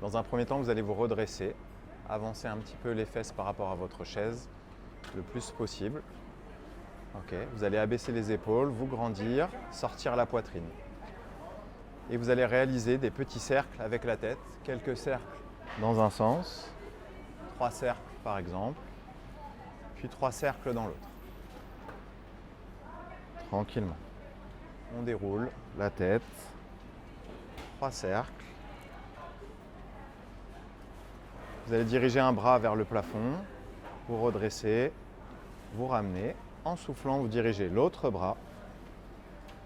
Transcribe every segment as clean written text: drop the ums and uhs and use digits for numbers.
Dans un premier temps, vous allez vous redresser, avancer un petit peu les fesses par rapport à votre chaise le plus possible. Ok, vous allez abaisser les épaules, vous grandir, sortir la poitrine. Et vous allez réaliser des petits cercles avec la tête, quelques cercles dans un sens, 3 cercles par exemple, puis 3 cercles dans l'autre. Tranquillement. On déroule la tête, 3 cercles. Vous allez diriger un bras vers le plafond, vous redressez, vous ramenez. En soufflant, vous dirigez l'autre bras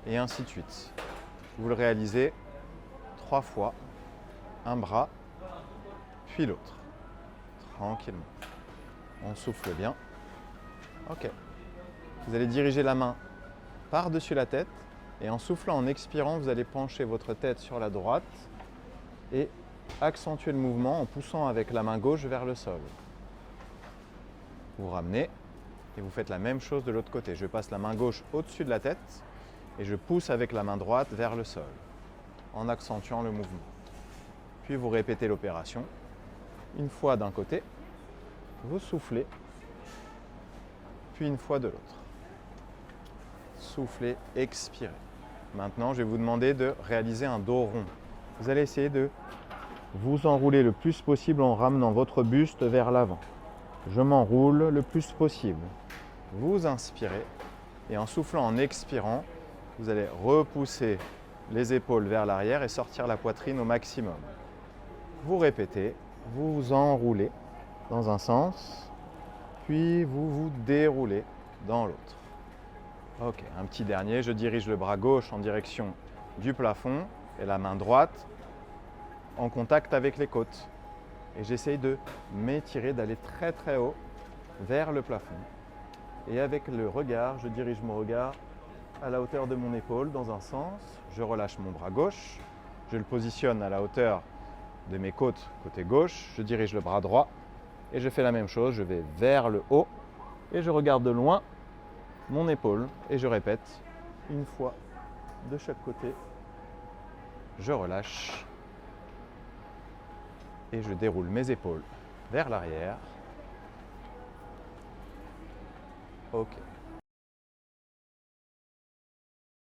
et ainsi de suite. Vous le réalisez 3 fois, un bras, puis l'autre. Tranquillement. On souffle bien. Ok. Vous allez diriger la main par-dessus la tête et en soufflant, en expirant, vous allez pencher votre tête sur la droite et accentuer le mouvement en poussant avec la main gauche vers le sol. Vous ramenez et vous faites la même chose de l'autre côté. Je passe la main gauche au-dessus de la tête et je pousse avec la main droite vers le sol en accentuant le mouvement. Puis vous répétez l'opération. Une fois d'un côté, vous soufflez, puis une fois de l'autre. Soufflez, expirez. Maintenant, je vais vous demander de réaliser un dos rond. Vous allez essayer de vous enrouler le plus possible en ramenant votre buste vers l'avant. Je m'enroule le plus possible. Vous inspirez et en soufflant, en expirant, vous allez repousser les épaules vers l'arrière et sortir la poitrine au maximum. Vous répétez, vous vous enroulez dans un sens, puis vous vous déroulez dans l'autre. Ok, un petit dernier, je dirige le bras gauche en direction du plafond et la main droite en contact avec les côtes. Et j'essaye de m'étirer, d'aller très très haut vers le plafond. Et avec le regard, je dirige mon regard à la hauteur de mon épaule dans un sens. Je relâche mon bras gauche, je le positionne à la hauteur de mes côtes côté gauche. Je dirige le bras droit et je fais la même chose. Je vais vers le haut et je regarde de loin mon épaule et je répète une fois de chaque côté. Je relâche et je déroule mes épaules vers l'arrière. Ok.